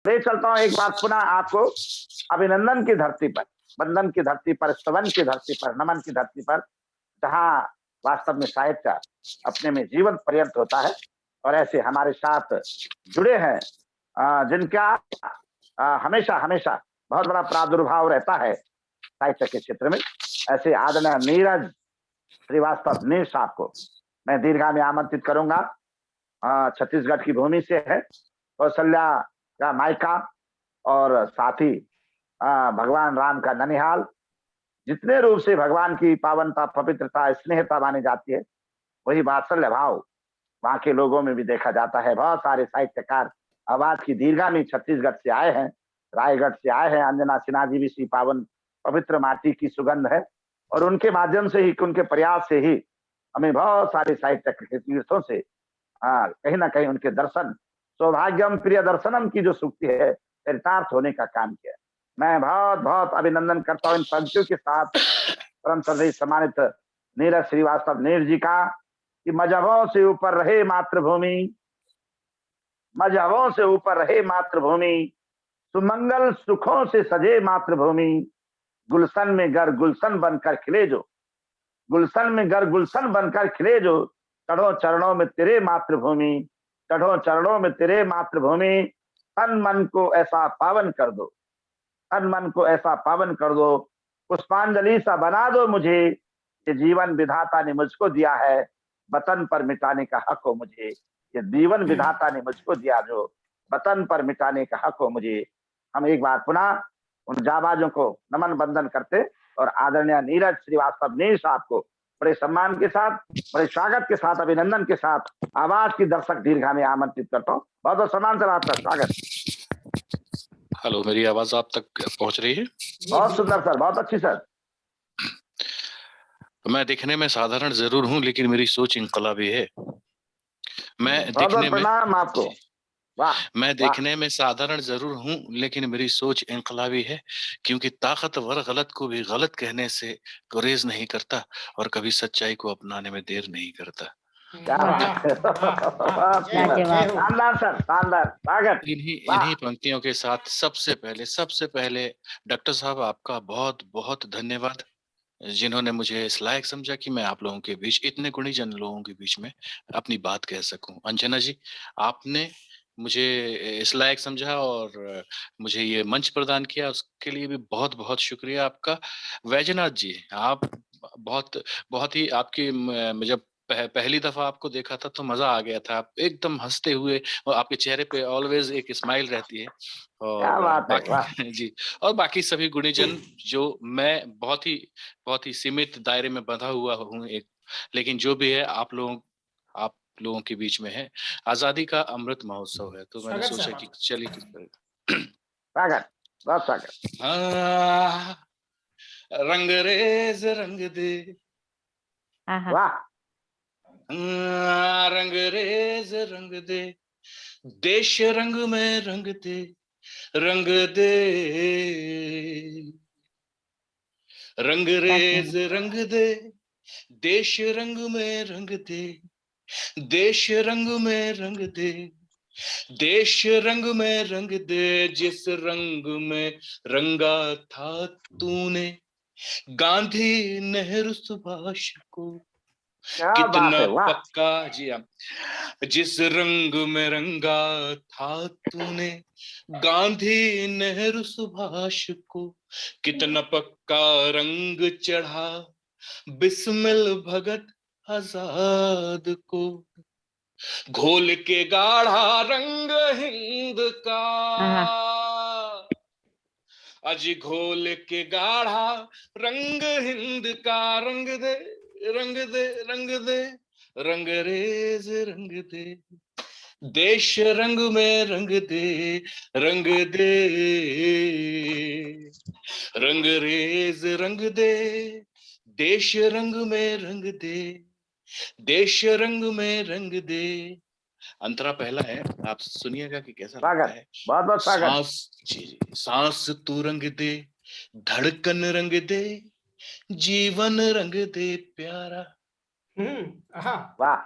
ले चलता हूँ एक बार पुनः आपको अभिनंदन की धरती पर, वंदन की धरती पर, स्तवन की धरती पर, नमन की धरती पर, जहाँ वास्तव में साहित्य अपने में जीवन पर्यंत होता है। और ऐसे हमारे साथ जुड़े हैं जिनका हमेशा हमेशा बहुत बड़ा प्रादुर्भाव रहता है साहित्य के क्षेत्र में। ऐसे आदरणीय नीरज श्रीवास्तव नीर साहब को मैं दीर्घा में आमंत्रित करूंगा। छत्तीसगढ़ की भूमि से है, कौशल्या का मायका और साथ ही भगवान राम का ननिहाल। जितने रूप से भगवान की पावनता, पवित्रता, स्नेहता मानी जाती है, वही वात्सल्य भाव वहां के लोगों में भी देखा जाता है। बहुत सारे साहित्यकार आवाज की दीर्घा में छत्तीसगढ़ से आए हैं, रायगढ़ से आए हैं। अंजना सिन्हा जी भी इसी पावन पवित्र माटी की सुगंध है और उनके माध्यम से ही, उनके प्रयास से ही हमें बहुत सारे साहित्य के तीर्थों से कहीं ना कहीं उनके दर्शन, सौभाग्यम प्रिय दर्शनम की जो सूक्ति है, चरितार्थ होने का काम किया। मैं बहुत बहुत अभिनंदन करता हूँ इन पंक्तियों के साथ परम श्रद्धेय सम्मानित नीरज श्रीवास्तव नीर जी का, कि मजहबों से ऊपर रहे मातृभूमि, मजहबों से ऊपर रहे मातृभूमि, सुमंगल सुखों से सजे मातृभूमि, गुलशन में गर गुलशन बनकर खिले जो, गुलशन में गर गुलशन बनकर खिले जो, चढ़ो चरणों में तेरे मातृभूमि, चढ़ो चरणों में तेरे मातृभूमि, तन मन को ऐसा पावन कर दो, तन मन को ऐसा पावन कर दो, पुष्पांजलि सा बना दो मुझे, ये जीवन विधाता ने मुझको दिया है, वतन पर मिटाने का हक हो मुझे, ये जीवन विधाता ने मुझको दिया जो वतन पर मिटाने का हक हो मुझे। हम एक बार पुनः उन जाबाजों को नमन बंदन करते और आदरणीय नीरज श्रीवास्तव नीर साहब को बड़े सम्मान के साथ, बड़े स्वागत के साथ, अभिनंदन के साथ आवाज की दर्शक दीर्घा में आमंत्रित करता हूँ। बहुत बहुत सम्मान से आपका स्वागत। हेलो, मेरी आवाज आप तक पहुंच रही है? बहुत सुंदर सर, बहुत अच्छी सर। मैं दिखने में साधारण जरूर हूं, लेकिन मेरी सोच इंकलाबी है। मैं बहुत बहुत दिखने में प्रणाम आपको। वाह मैं वाह। दिखने में साधारण जरूर हूं, लेकिन मेरी सोच इंकलाबी है, क्योंकि ताकतवर गलत को भी गलत कहने से गुरेज नहीं करता और कभी सच्चाई को अपनाने में देर नहीं करता। क्या बात है। शानदार सर, शानदार, स्वागत। इन्हीं वाह। इन्हीं पंक्तियों के साथ सबसे पहले डॉक्टर साहब, आपका बहुत बहुत धन्यवाद, जिन्होंने मुझे इस लायक समझा कि मैं आप लोगों के बीच, इतने गुणीजन लोगों के बीच में अपनी बात कह सकूं। अंजना जी, आपने मुझे इस लायक समझा और मुझे ये मंच प्रदान किया, उसके लिए भी बहुत बहुत शुक्रिया आपका। वैजनाथ जी, आप बहुत बहुत ही, आपकी मैं जब पहली दफा आपको देखा था तो मजा आ गया था। आप एकदम हंसते हुए और आपके चेहरे पे ऑलवेज एक स्माइल रहती है। क्या और बात है, वाह। बाकी जी, और बाकी सभी गुणीजन, जो मैं बहुत ही सीमित दायरे में बंधा हुआ हूँ एक, लेकिन जो भी है आप लोगों के बीच में है। आजादी का अमृत महोत्सव है, तो मैंने सोचा कि चलिए किस तरह। स्वागत, बहुत स्वागत। रंगरेज रंग दे, वाह। रंगरेज रंग दे, देश रंग में रंग दे, रंग दे, रंगरेज रंग दे, देश रंग में रंग दे, देश रंग में रंग दे, देश रंग में रंग दे, जिस रंग में रंगा था तूने गांधी नेहरू सुभाष को, क्या बात कितना है, वाह। पक्का। जी हाँ, जिस रंग में रंगा था तूने गांधी नेहरू सुभाष को, कितना पक्का रंग चढ़ा बिस्मिल भगत आजाद को, घोल के गाढ़ा रंग हिंद का, अजी घोल के गाढ़ा रंग हिंद का, रंग दे रंग दे रंग दे, रंगरेज रंग दे, देश रंग में रंग दे, रंग दे, रंगरेज रंग दे, देश रंग में रंग दे, देश रंग में रंग दे। अंतरा पहला है, आप सुनिएगा कि कैसा लगता स्वागत, है। बहुत बहुत स्वागत। सांस, जी, सांस तू रंग दे, धड़कन रंग दे, जीवन रंग दे प्यारा। वाह।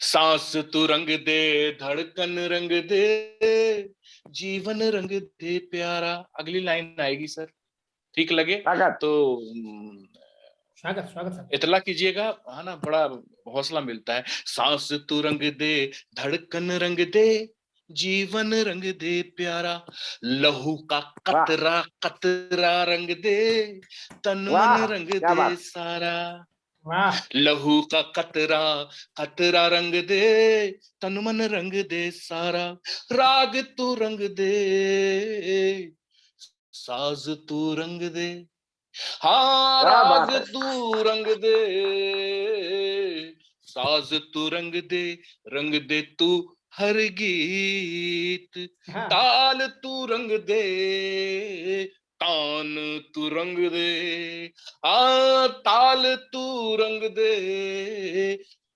सांस तू रंग दे, धड़कन रंग दे, जीवन रंग दे प्यारा। अगली लाइन आएगी सर, ठीक लगे स्वागत। तो स्वागत स्वागत सर। इतला कीजिएगा, है ना, बड़ा हौसला मिलता है। सांस तू रंग दे, धड़कन रंग दे, जीवन रंग दे प्यारा, लहू का वाह कतरा कतरा रंग दे, तन मन वाह, रंग क्या दे बात। सारा। वाह लहू का कतरा कतरा रंग दे, तन मन रंग दे सारा। राग तू रंग दे, साज तू रंग दे, हाँ क्या राग बात है। तू रंग दे, साज तू रंग दे तू हर गीत, हाँ ताल तू रंग दे, तान तू रंग दे, आ ताल तू रंग दे,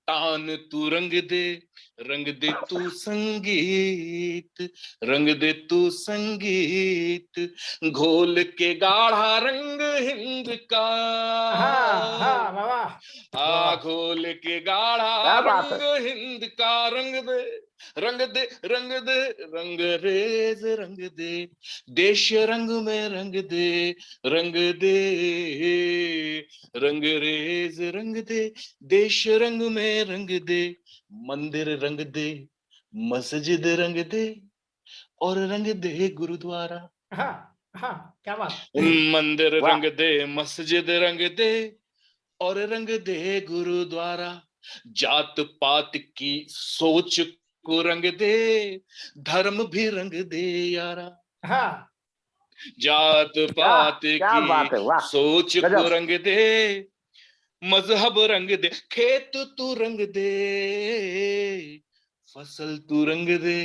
तान तू रंग दे तू संगीत, रंग दे तू संगीत, घोल के गाढ़ा रंग हिंद का, हाँ हाँ वाह आ घोल के गाढ़ा क्या बात रंग है। हिंद का, रंग दे रंग दे, रंग रेज रंग दे, देश रंग में रंग दे, रंग दे, रंग रेज रंग दे, देश रंग में रंग दे, मंदिर रंग दे, मस्जिद रंग दे, और रंग दे गुरुद्वारा। हाँ हाँ क्या बात। मंदिर वाह रंग दे, मस्जिद रंग दे, और रंग दे गुरुद्वारा। जात पात की सोच को रंग दे, धर्म भी रंग दे यारा। हाँ जात पात क्या की बात है। वाह सोच को गजब। रंग दे, मजहब रंग दे, खेत तू रंग दे, फसल तू रंग दे,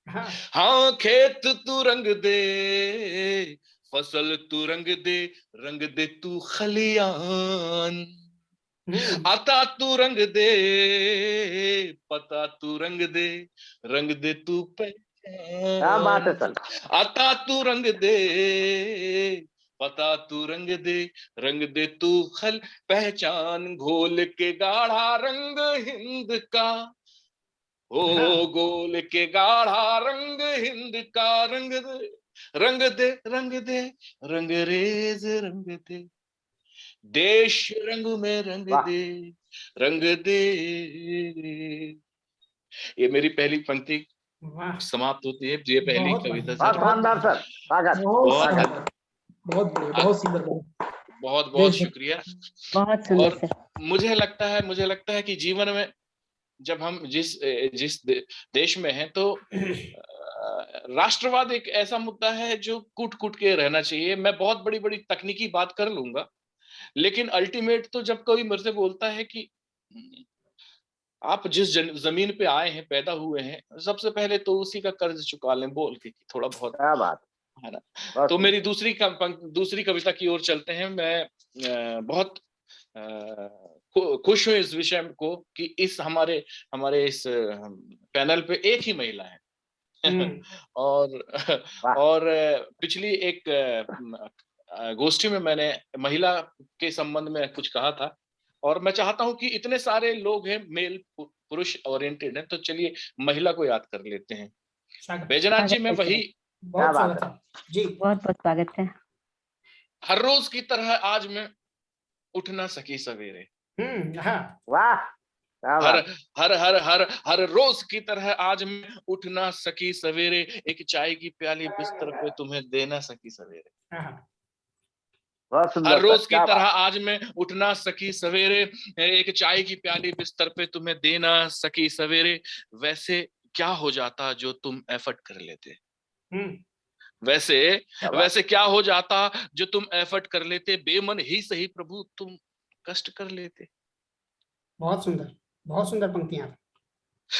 हाँ हाँ खेत तू रंग दे, फसल तू रंग दे तू खलियान, आता तू रंग दे, पता तू रंग दे तू क्या बात है पहचान, सर। आता तू रंग दे, पता तू रंग दे तू खल पहचान, घोल के गाढ़ा रंग हिंद का, ओ हाँ गोल के गाढ़ा रंग हिंद का, रंग दे रंग दे रंग दे, रंग रेज रंग दे, देश रंग में रंग वाह दे, रंग दे। ये मेरी पहली पंक्ति वाह समाप्त होती है, ये पहली बहुत कविता बढ़िया बहुत सर। बहुत शानदार बढ़िया सर। स्वागत। बहुत बहुत शानदार बहुत बढ़िया बहुत सुंदर बहुत बहुत देश शुक्रिया। बहुत सुंदर और सर। मुझे लगता है कि जीवन में जब हम जिस देश में हैं, तो राष्ट्रवाद एक ऐसा मुद्दा है जो कूट कूट के रहना चाहिए। मैं बहुत बड़ी बड़ी तकनीकी बात कर लूंगा, लेकिन अल्टीमेट तो जब कोई मेरे से बोलता है कि आप जिस जमीन पे आए हैं, पैदा हुए हैं, सबसे पहले तो उसी का कर्ज चुका लें, बोल के कि थोड़ा बहुत, क्या बात है ना। बहुत तो सुंदर। मेरी दूसरी कविता की ओर चलते हैं। मैं बहुत खुश हूं इस विषय को कि इस हमारे हमारे इस पैनल पे एक ही महिला है। और वाह और पिछली एक गोष्ठी में मैंने महिला के संबंध में कुछ कहा था, और मैं चाहता हूं कि इतने सारे लोग हैं, मेल पुरुष ओरिएंटेड हैं, तो चलिए महिला को याद कर लेते हैं। स्वागत बैजनाथ जी, स्वागत मैं है वही सर। बहुत क्या बात स्वागत है जी। बहुत बहुत स्वागत है। हर रोज की तरह आज मैं उठ ना सकी सवेरे, हाँ वाह क्या हर बात। हर हर हर हर रोज की तरह आज मैं उठ ना सकी सवेरे, एक चाय की प्याली बिस्तर पे तुम्हें दे ना सकी सवेरे। हाँ बहुत हर सुंदर सर। रोज की क्या तरह बात। आज मैं उठ ना सकी सवेरे, एक चाय की प्याली बिस्तर पे तुम्हें दे ना सकी सवेरे, वैसे क्या हो जाता जो तुम एफर्ट कर लेते, वैसे क्या बात। वैसे क्या हो जाता जो तुम एफर्ट कर लेते, बेमन ही सही प्रभु तुम कष्ट कर लेते। बहुत सुंदर पंक्तियां।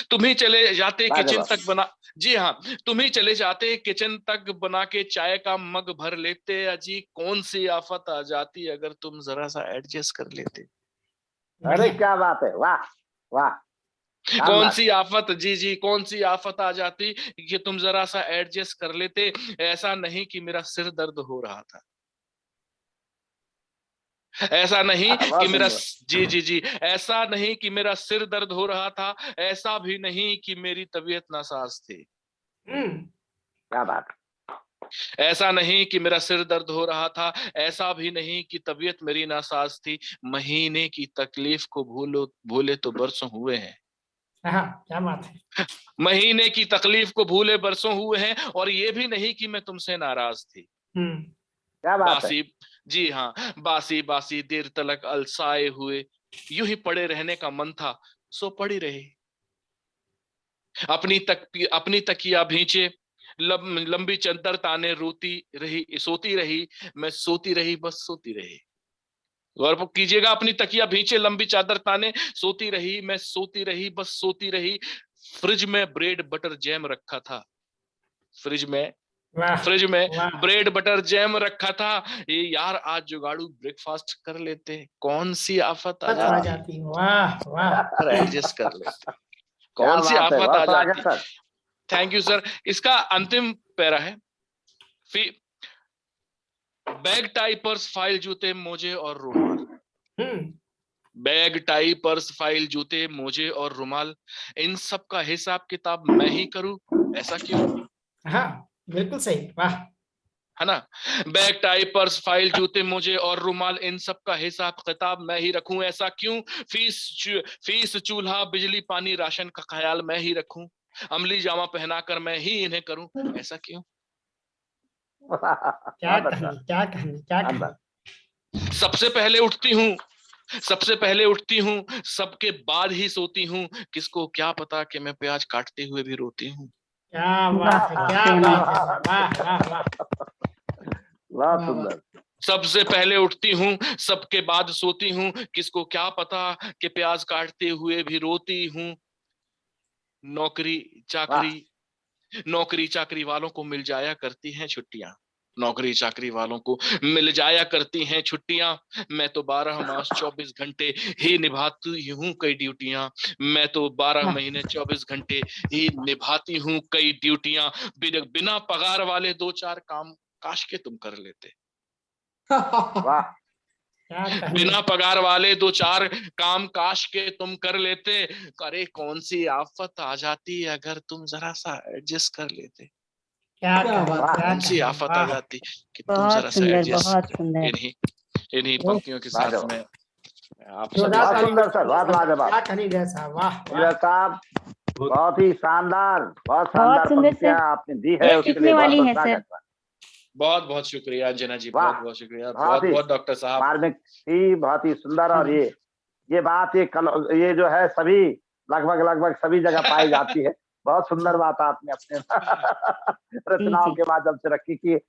तुम ही चले जाते किचन लाजवाब। तक बना, जी हाँ, तुम ही चले जाते किचन तक बना के चाय का मग भर लेते, अजी कौन सी आफत आ जाती अगर तुम जरा सा एडजस्ट कर लेते। अरे बढ़िया क्या बात है। वाह वाह कौन शानदार। सी आफत, जी जी, कौन सी आफत आ जाती कि तुम जरा सा एडजस्ट कर लेते, ऐसा नहीं कि मेरा सिर दर्द हो रहा था, ऐसा नहीं कि बहुत मेरा, सुंदर। जी जी जी, ऐसा नहीं कि मेरा सिर दर्द हो रहा था, ऐसा भी नहीं कि मेरी तबीयत नासाज थी, हम्म क्या बात है। ऐसा नहीं कि मेरा सिर दर्द हो रहा था, ऐसा भी नहीं कि तबीयत मेरी नासाज थी। महीने की तकलीफ को भूले तो बरसों हुए हैं। हाँ, क्या बात है। महीने की तकलीफ को भूले बरसों हुए हैं, और ये भी नहीं कि मैं तुमसे नाराज थी। क्या बात है। बासी, जी हाँ, बासी बासी देर तलक अलसाए हुए, यूं ही पड़े रहने का मन था, सो पड़ी रही। अपनी तकिया भींचे, लंबी चद्दर ताने सोती रही, मैं सोती रही, बस सोती रही। गौर कीजिएगा, अपनी तकिया भींचे, लंबी चादर ताने, सोती रही, मैं सोती रही, बस सोती रही। फ्रिज में ब्रेड बटर जैम रखा था, फ्रिज में वाह, वाह। ब्रेड बटर जैम रखा था। ये यार, आज जुगाड़ू ब्रेकफास्ट कर लेते, कौन सी आफत आ बात आ जाती, जाती है। वाह, वाह। पर एडजस्ट कर लेते, क्या कौन सी बात है, आफत बहुत आ स्वागत जाती। सर। Thank you sir. इसका अंतिम पैरा है, बैग टाई पर्स फाइल जूते मोजे और रुमाल। बैग टाई पर्स फाइल जूते मोजे और रुमाल, इन सब का हिसाब किताब मैं ही करूं, ऐसा क्यों? हाँ, बिल्कुल सही। वाह। है ना? बैग टाई पर्स फाइल जूते मोजे और रुमाल, इन सब का हिसाब किताब मैं ही रखूं, ऐसा क्यों? फीस चूल्हा बिजली पानी राशन का ख्याल मैं ही रखूं, अमली जामा पहनाकर मैं ही इन्हें करूं, ऐसा क्यों? क्या कहने, क्या कहने, क्या कहने। सबसे पहले उठती हूँ, सबके बाद ही सोती हूँ, किसको क्या पता कि मैं प्याज काटते हुए भी रोती हूँ। क्या बात है, क्या बात है। वाह, वाह, वाह। बहुत सुंदर। सबसे पहले उठती हूँ, सबके बाद सोती हूँ, किसको क्या पता कि प्याज काटते हुए भी रोती हूँ। नौकरी चाकरी वालों को मिल जाया करती हैं छुट्टियां, नौकरी चाकरी वालों को मिल जाया करती हैं छुट्टियां। मैं तो 12 मास 24 घंटे ही निभाती हूँ कई ड्यूटियां, मैं तो 12 महीने 24 घंटे ही निभाती हूँ कई ड्यूटियां। बिना पगार वाले 2-4 काम काश के तुम कर लेते। वाह। बिना पगार वाले 2-4 काम काश के तुम कर लेते। अरे कौन सी आफत आ जाती अगर तुम जरा सा एडजस्ट कर लेते। क्या बात, कौन सी आफत आ जाती कि तुम जरा बहुत सा सुंदर, एडजस्ट। बहुत सुंदर। इन्हीं पंक्तियों के साथ में आप सभी बहुत सुंदर सर, बहुत लाजवाब। क्या कहने जैसा। वाह, नीरज साहब, बहुत ही शानदार, बहुत शानदार सुंदर पंक्तियां सर। आपने दी है, उसके सीखने लिए बहुत वाली बहुत है सर। स्वागत है। बहुत बहुत शुक्रिया अंजना जी, वाह, बहुत बहुत शुक्रिया, बहुत बहुत ही बहुत डॉक्टर साहब। मार्मिक थी, बहुत ही सुंदर। और ये बात ये जो है सभी लगभग सभी जगह पाई जाती है। बहुत सुंदर बात आपने अपने रचनाओं जी। के माध्यम से रखी कि